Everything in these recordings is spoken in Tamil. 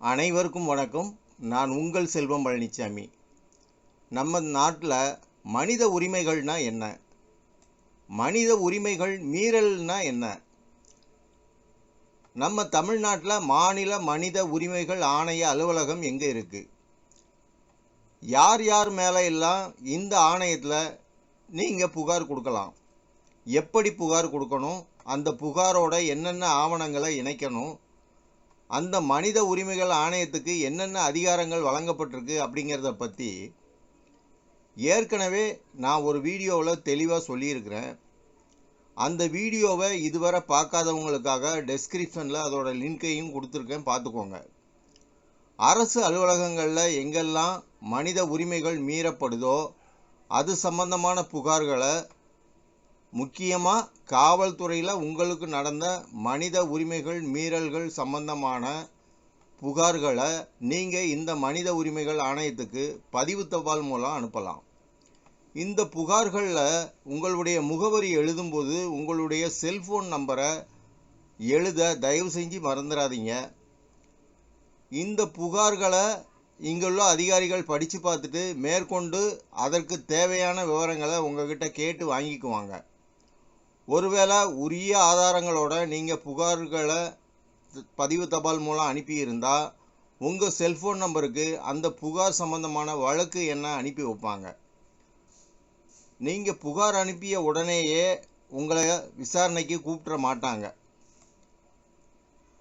அனைவருக்கும் வணக்கம். நான் உங்கள் செல்வம் பழனிசாமி. நம்ம நாட்டில் மனித உரிமைகள்னா என்ன, மனித உரிமைகள் மீறல்னா என்ன? நம்ம தமிழ்நாட்டில் மாநில மனித உரிமைகள் ஆணைய அலுவலகம் எங்கே இருக்குது? யார் யார் மேலே எல்லாம் இந்த ஆணையத்தில் நீங்கள் புகார் கொடுக்கலாம்? எப்படி புகார் கொடுக்கணும்? அந்த புகாரோட என்னென்ன ஆவணங்களை இணைக்கணும்? அந்த மனித உரிமைகள் ஆணையத்துக்கு என்னென்ன அதிகாரங்கள் வழங்கப்பட்டிருக்கு அப்படிங்கிறத பற்றி ஏற்கனவே நான் ஒரு வீடியோவில் தெளிவாக சொல்லியிருக்கிறேன். அந்த வீடியோவை இதுவரை பார்க்காதவங்களுக்காக டெஸ்கிரிப்ஷனில் அதோட லிங்கையும் கொடுத்துருக்கேன், பார்த்துக்கோங்க. அரசு அலுவலகங்களில் எங்கெல்லாம் மனித உரிமைகள் மீறப்படுதோ அது சம்பந்தமான புகார்களை, முக்கியமாக காவல்துறையில் உங்களுக்கு நடந்த மனித உரிமைகள் மீறல்கள் சம்பந்தமான புகார்களை நீங்கள் இந்த மனித உரிமைகள் ஆணையத்துக்கு பதிவு தபால் மூலம் அனுப்பலாம். இந்த புகார்களில் உங்களுடைய முகவரி எழுதும்போது உங்களுடைய செல்ஃபோன் நம்பரை எழுத தயவு செஞ்சு மறந்துடாதீங்க. இந்த புகார்களை இங்குள்ள அதிகாரிகள் படித்து பார்த்துட்டு மேற்கொண்டு அதற்கு தேவையான விவரங்களை உங்ககிட்ட கேட்டு வாங்கிக்குவாங்க. ஒருவேளை உரிய ஆதாரங்களோட நீங்கள் புகார்களை பதிவு தபால் மூலம் அனுப்பியிருந்தால் உங்கள் செல்ஃபோன் நம்பருக்கு அந்த புகார் சம்பந்தமான வழக்கு எண்ணை அனுப்பி வைப்பாங்க. நீங்கள் புகார் அனுப்பிய உடனேயே உங்களை விசாரணைக்கு கூப்பிட மாட்டாங்க.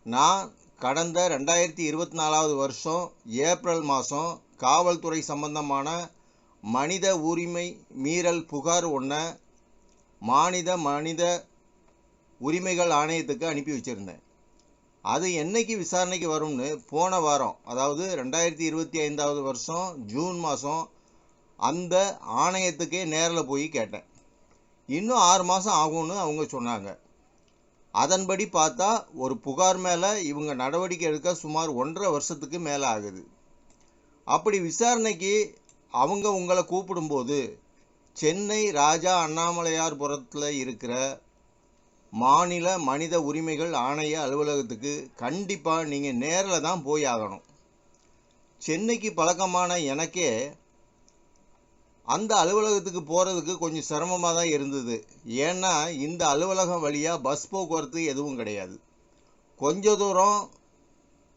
நான் கடந்த 2024 வருஷம் ஏப்ரல் மாதம் காவல்துறை சம்பந்தமான மனித உரிமை மீறல் புகார் ஒன்றை மனித உரிமைகள் ஆணையத்துக்கு அனுப்பி வச்சுருந்தேன். அது என்னைக்கு விசாரணைக்கு வரும்னு போன வாரம், அதாவது 2025 வருஷம் ஜூன் மாதம் அந்த ஆணையத்துக்கே நேரில் போய் கேட்டேன். இன்னும் 6 மாதம் ஆகும்னு அவங்க சொன்னாங்க. அதன்படி பார்த்தா ஒரு புகார் மேலே இவங்க நடவடிக்கை எடுக்க சுமார் 1.5 வருஷத்துக்கு மேலே ஆகுது. அப்படி விசாரணைக்கு அவங்க உங்களை கூப்பிடும்போது சென்னை ராஜா அண்ணாமலையார்புரத்தில் இருக்கிற மாநில மனித உரிமைகள் ஆணைய அலுவலகத்துக்கு கண்டிப்பாக நீங்கள் நேரில் தான் போய் ஆகணும். சென்னைக்கு பழக்கமான எனக்கே அந்த அலுவலகத்துக்கு போகிறதுக்கு கொஞ்சம் சிரமமாக தான் இருந்தது. ஏன்னா இந்த அலுவலகம் வழியாக பஸ் போக்குவரத்து எதுவும் கிடையாது. கொஞ்ச தூரம்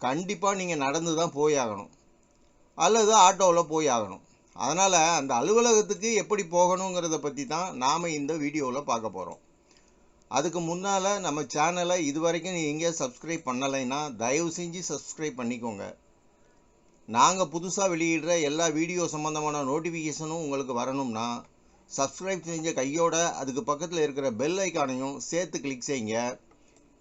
கண்டிப்பாக நீங்கள் நடந்து தான் போய் ஆகணும் அல்லது ஆட்டோவில் போய் ஆகணும். அதனால் அந்த அலுவலகத்துக்கு எப்படி போகணுங்கிறத பற்றி தான் நாம் இந்த வீடியோவில் பார்க்க போகிறோம். அதுக்கு முன்னால் நம்ம சேனலை இதுவரைக்கும் நீங்கள் சப்ஸ்கிரைப் பண்ணலைன்னா தயவு செஞ்சு சப்ஸ்கிரைப் பண்ணிக்கோங்க. நாங்கள் புதுசாக வெளியிடுற எல்லா வீடியோ சம்மந்தமான நோட்டிஃபிகேஷனும் உங்களுக்கு வரணும்னா சப்ஸ்கிரைப் செஞ்ச கையோட அதுக்கு பக்கத்தில் இருக்கிற பெல் ஐக்கானையும் சேர்த்து கிளிக் செய்யுங்க.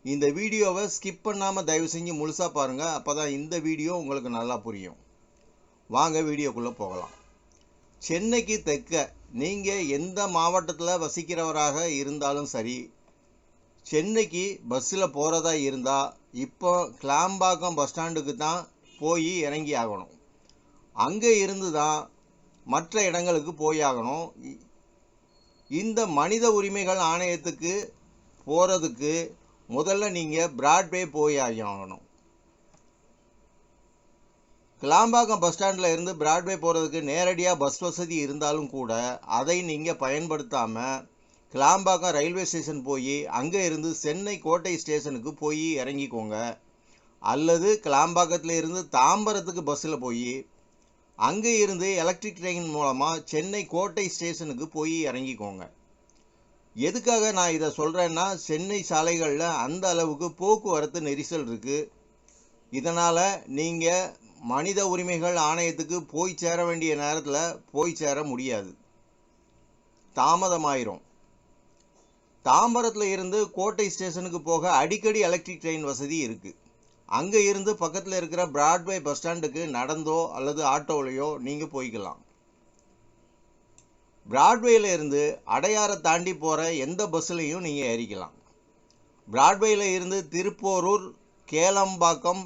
இந்த வீடியோவை ஸ்கிப் பண்ணாமல் தயவு செஞ்சு முழுசாக பாருங்கள். அப்போ தான் இந்த வீடியோ உங்களுக்கு நல்லா புரியும். வாங்க வீடியோக்குள்ளே போகலாம். சென்னைக்கு தெற்க நீங்கள் எந்த மாவட்டத்தில் வசிக்கிறவராக இருந்தாலும் சரி, சென்னைக்கு பஸ்ஸில் போகிறதா இருந்தால் இப்போ கிளாம்பாக்கம் பஸ் ஸ்டாண்டுக்கு தான் போய் இறங்கி ஆகணும். அங்கே இருந்து தான் மற்ற இடங்களுக்கு போய் ஆகணும். இந்த மனித உரிமைகள் ஆணையத்துக்கு போகிறதுக்கு முதல்ல நீங்கள் பிராட்வே போய் ஆகணும். கிளாம்பாக்கம் பஸ் ஸ்டாண்டில் இருந்து பிராட்வே போகிறதுக்கு நேரடியாக பஸ் வசதி இருந்தாலும் கூட அதை நீங்கள் பயன்படுத்தாமல் கிளாம்பாக்கம் ரயில்வே ஸ்டேஷன் போய் அங்கே இருந்து சென்னை கோட்டை ஸ்டேஷனுக்கு போய் இறங்கிக்கோங்க. அல்லது கிளாம்பாக்கத்தில் இருந்து தாம்பரத்துக்கு பஸ்ஸில் போய் அங்கே இருந்து எலக்ட்ரிக் ட்ரெயின் மூலமாக சென்னை கோட்டை ஸ்டேஷனுக்கு போய் இறங்கிக்கோங்க. எதுக்காக நான் இதை சொல்கிறேன்னா, சென்னை சாலைகளில் அந்த அளவுக்கு போக்குவரத்து நெரிசல் இருக்குது. இதனால் நீங்கள் மனித உரிமைகள் ஆணையத்துக்கு போய் சேர வேண்டிய நேரத்தில் போய் சேர முடியாது, தாமதமாயிரும். தாம்பரத்தில் இருந்து கோட்டை ஸ்டேஷனுக்கு போக அடிக்கடி எலக்ட்ரிக் ட்ரெயின் வசதி இருக்குது. அங்கே இருந்து பக்கத்தில் இருக்கிற பிராட்வே பஸ் ஸ்டாண்டுக்கு நடந்தோ அல்லது ஆட்டோவிலையோ நீங்கள் போய்க்கலாம். பிராட்வேயில் இருந்து அடையாரை தாண்டி போகிற எந்த பஸ்ஸுலையும் நீங்கள் ஏறிக்கலாம். பிராட்வேயில் இருந்து திருப்போரூர், கேளம்பாக்கம்,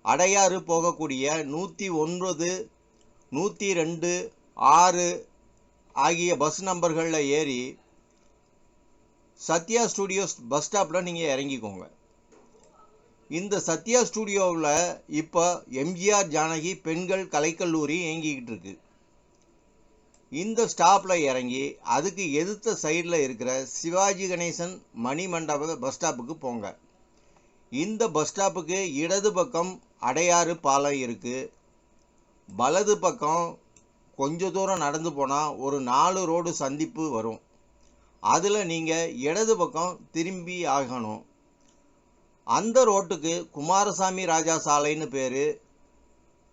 அடையாறு போகக்கூடிய 109, 102, 6 ஆகிய பஸ் நம்பர்களில் ஏறி சத்யா ஸ்டுடியோஸ் பஸ் ஸ்டாப்பில் நீங்கள் இறங்கிக்கோங்க. இந்த சத்யா ஸ்டூடியோவில் இப்போ எம்ஜிஆர் ஜானகி பெண்கள் கலைக்கல்லூரி இயங்கிக்கிட்டு இருக்கு. இந்த ஸ்டாப்பில் இறங்கி அதுக்கு எதிர்த்த சைடில் இருக்கிற சிவாஜி கணேசன் மணிமண்டப பஸ் ஸ்டாப்புக்கு போங்க. இந்த பஸ் ஸ்டாப்புக்கு இடது பக்கம் அடையாறு பாலம் இருக்குது. வலது பக்கம் கொஞ்ச தூரம் நடந்து போனால் ஒரு 4 ரோடு சந்திப்பு வரும். அதில் நீங்கள் இடது பக்கம் திரும்பி ஆகணும். அந்த ரோட்டுக்கு குமாரசாமி ராஜா சாலைன்னு பேர்.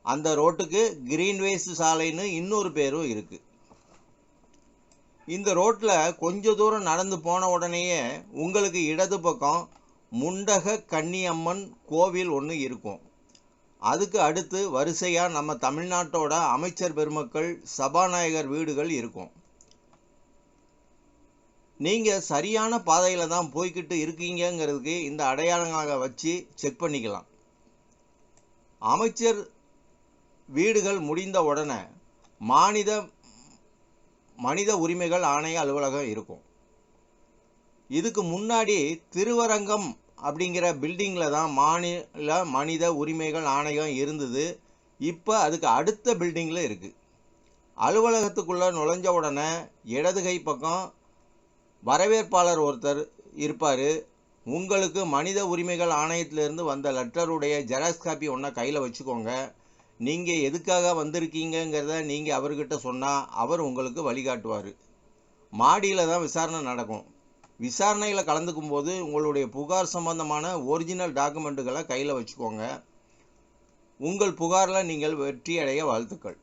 அந்த ரோட்டுக்கு கிரீன்வேஸ் சாலைன்னு இன்னொரு பேரும் இருக்குது. இந்த ரோட்டில் கொஞ்ச தூரம் நடந்து போன உடனேயே உங்களுக்கு இடது பக்கம் முண்டக கன்னியம்மன் கோவில் ஒன்று இருக்கும். அதுக்கு அடுத்து வரிசையாக நம்ம தமிழ்நாட்டோட அமைச்சர் பெருமக்கள் சபாநாயகர் வீடுகள் இருக்கும். நீங்கள் சரியான பாதையில் தான் போய்கிட்டு இருக்கீங்கிறதுக்கு இந்த அடையாளங்களை வச்சு செக் பண்ணிக்கலாம். அமைச்சர் வீடுகள் முடிந்த உடனே மனித உரிமைகள் ஆணைய அலுவலகம் இருக்கும். இதுக்கு முன்னாடி திருவரங்கம் அப்படிங்கிற பில்டிங்கில் தான் மாநில மனித உரிமைகள் ஆணையம் இருந்தது. இப்போ அதுக்கு அடுத்த பில்டிங்கில் இருக்குது. அலுவலகத்துக்குள்ளே நுழைஞ்ச உடனே இடதுகை பக்கம் வரவேற்பாளர் ஒருத்தர் இருப்பார். உங்களுக்கு மனித உரிமைகள் ஆணையத்திலேருந்து வந்த லெட்டருடைய ஜெராக்ஸ் காப்பி ஒன்றை கையில் வச்சுக்கோங்க. நீங்கள் எதுக்காக வந்திருக்கீங்கிறத நீங்கள் அவர்கிட்ட சொன்னால் அவர் உங்களுக்கு வழிகாட்டுவார். மாடியில் தான் விசாரணை நடக்கும். விசாரணையில் கலந்துக்கும் போது உங்களுடைய புகார் சம்பந்தமான ஒரிஜினல் டாக்குமெண்ட்டுகளை கையில் வச்சுக்கோங்க. உங்கள் புகாரில் நீங்கள் வெற்றி அடைய வாழ்த்துக்கள்.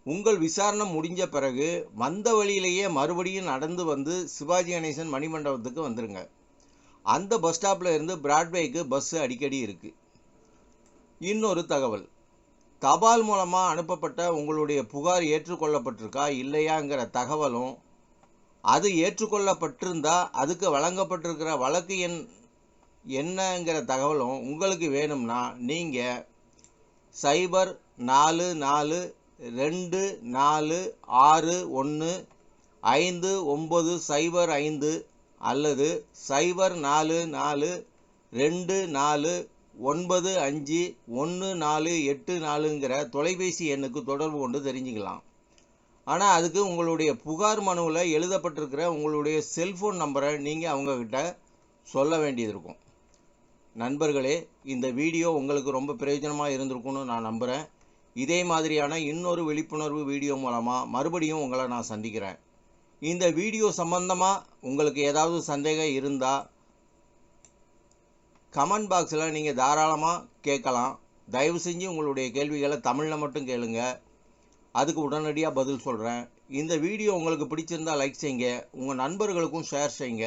உங்கள் விசாரணை முடிஞ்ச பிறகு வந்த வழியிலேயே மறுபடியும் நடந்து வந்து சிவாஜி கணேசன் மணிமண்டபத்துக்கு வந்துடுங்க. அந்த பஸ் ஸ்டாப்பில் இருந்து பிராட்வேக்கு பஸ்ஸு அடிக்கடி இருக்குது. இன்னொரு தகவல், தபால் மூலமாக அனுப்பப்பட்ட உங்களுடைய புகார் ஏற்றுக்கொள்ளப்பட்டிருக்கா இல்லையாங்கிற தகவலும், அது ஏற்றுக்கொள்ளப்பட்டிருந்தா அதுக்கு வழங்கப்பட்டிருக்கிற வழக்கு எண் என்னங்கிற தகவலும் உங்களுக்கு வேணும்னா நீங்கள் 0446159005 அல்லது 0444251484ங்கிற தொலைபேசி எண்ணுக்கு தொடர்பு கொண்டு தெரிஞ்சுக்கலாம். ஆனால் அதுக்கு உங்களுடைய புகார் மனுவில் எழுதப்பட்டிருக்கிற உங்களுடைய செல்ஃபோன் நம்பரை நீங்கள் அவங்கக்கிட்ட சொல்ல வேண்டியது இருக்கும். நண்பர்களே, இந்த வீடியோ உங்களுக்கு ரொம்ப பிரயோஜனமாக இருந்திருக்குன்னு நான் நம்புகிறேன். இதே மாதிரியான இன்னொரு விழிப்புணர்வு வீடியோ மூலமாக மறுபடியும் உங்களை நான் சந்திக்கிறேன். இந்த வீடியோ சம்பந்தமாக உங்களுக்கு ஏதாவது சந்தேகம் இருந்தால் கமெண்ட் பாக்ஸில் நீங்கள் தாராளமாக கேட்கலாம். தயவு செஞ்சு உங்களுடைய கேள்விகளை தமிழில் மட்டும் கேளுங்க. அதுக்கு உடனடியாக பதில் சொல்கிறேன். இந்த வீடியோ உங்களுக்கு பிடிச்சிருந்தால் லைக் செய்யுங்க. உங்கள் நண்பர்களுக்கும் ஷேர் செய்யுங்க.